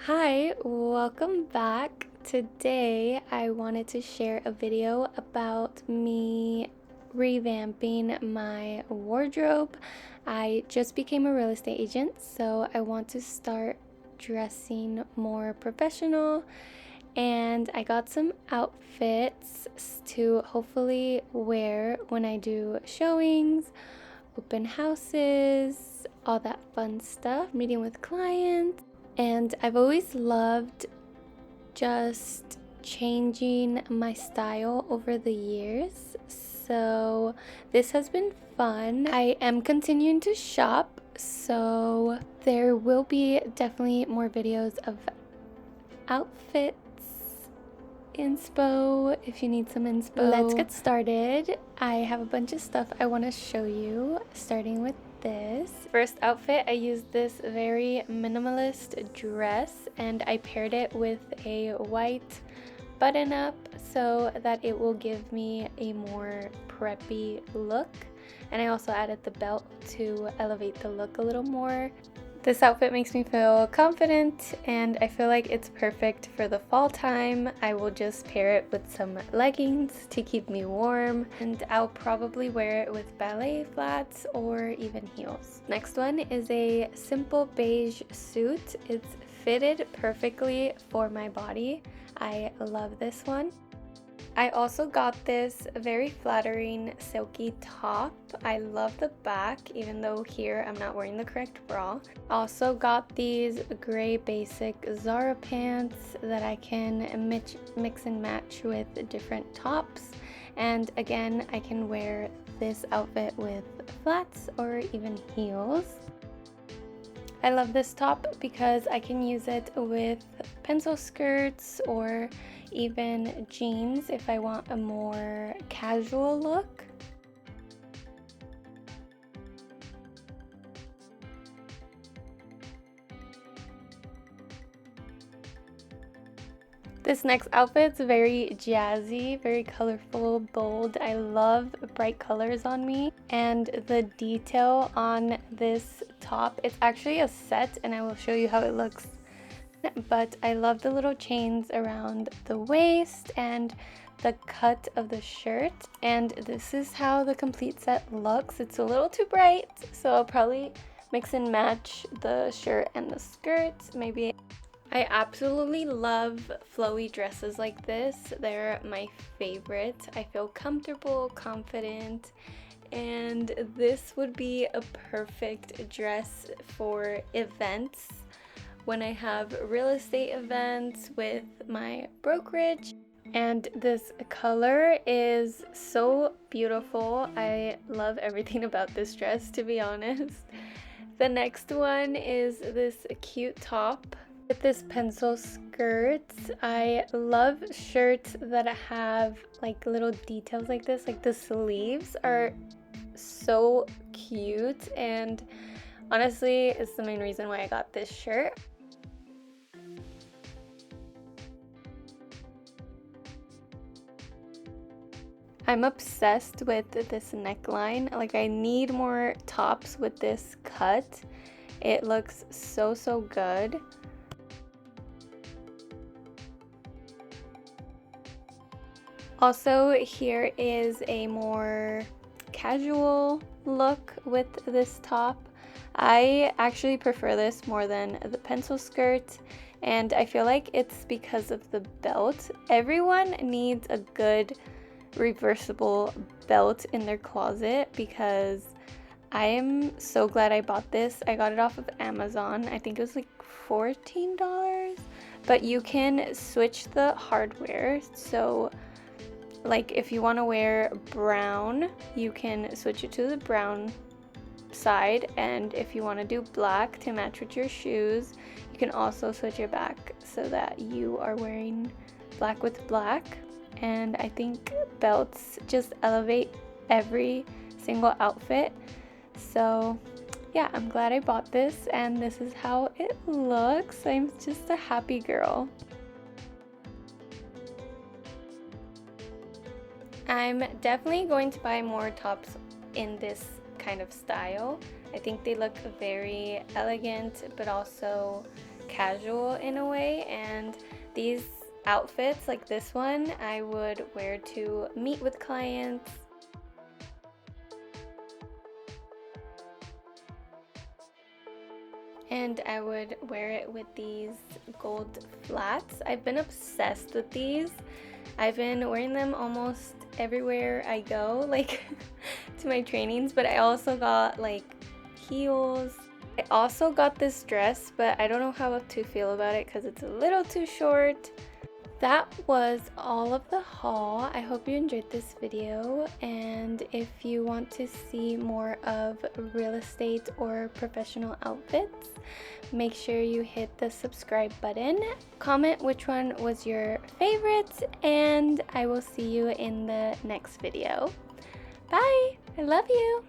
Hi, welcome back. Today I wanted to share a video about me revamping my wardrobe. I just became a real estate agent, so I want to start dressing more professional, and I got some outfits to hopefully wear when I do showings, open houses, all that fun stuff, meeting with clients. And I've always loved just changing my style over the years. So this has been fun. I am continuing to shop, so there will be definitely more videos of outfits, inspo, if you need some inspo. Let's get started. I have a bunch of stuff I want to show you, starting with this. First outfit, I used this very minimalist dress and I paired it with a white button up so that it will give me a more preppy look. And I also added the belt to elevate the look a little more. This outfit makes me feel confident and I feel like it's perfect for the fall time. I will just pair it with some leggings to keep me warm, and I'll probably wear it with ballet flats or even heels. Next one is a simple beige suit. It's fitted perfectly for my body. I love this one. I also got this very flattering silky top. I love the back, even though here I'm not wearing the correct bra. Also got these gray basic Zara pants that I can mix and match with different tops. And again, I can wear this outfit with flats or even heels. I love this top because I can use it with pencil skirts or even jeans if I want a more casual look. This next outfit's very jazzy, very colorful, bold. I love bright colors on me, and the detail on this top, it's actually a set and I will show you how it looks. But I love the little chains around the waist and the cut of the shirt, and this is how the complete set looks. It's a little too bright, so I'll probably mix and match the shirt and the skirt. Maybe I absolutely love flowy dresses like this. They're my favorite. I feel comfortable, confident, and this would be a perfect dress for events. When I have real estate events with my brokerage. And this color is so beautiful. I love everything about this dress, to be honest. The next one is this cute top with this pencil skirt. I love shirts that have like little details like this. Like the sleeves are so cute, and honestly, it's the main reason why I got this shirt. I'm obsessed with this neckline. Like, I need more tops with this cut. It looks so good. Also, here is a more casual look with this top. I actually prefer this more than the pencil skirt, and I feel like it's because of the belt. Everyone needs a good reversible belt in their closet, because I am so glad I bought this. I got it off of Amazon. I think it was like $14, but you can switch the hardware. So like if you want to wear brown, you can switch it to the brown side, and if you want to do black to match with your shoes, you can also switch it back so that you are wearing black with black. And I think belts just elevate every single outfit. So yeah, I'm glad I bought this, and this is how it looks. I'm just a happy girl. I'm definitely going to buy more tops in this kind of style. I think they look very elegant, but also casual in a way, and these outfits like this one I would wear to meet with clients. And I would wear it with these gold flats. I've been obsessed with these. I've been wearing them almost everywhere I go, like to my trainings, but I also got like heels. I also got this dress, but I don't know how to feel about it because it's a little too short. That was all of the haul. I hope you enjoyed this video, and if you want to see more of real estate or professional outfits, make sure you hit the subscribe button. Comment which one was your favorite, and I will see you in the next video. Bye! I love you!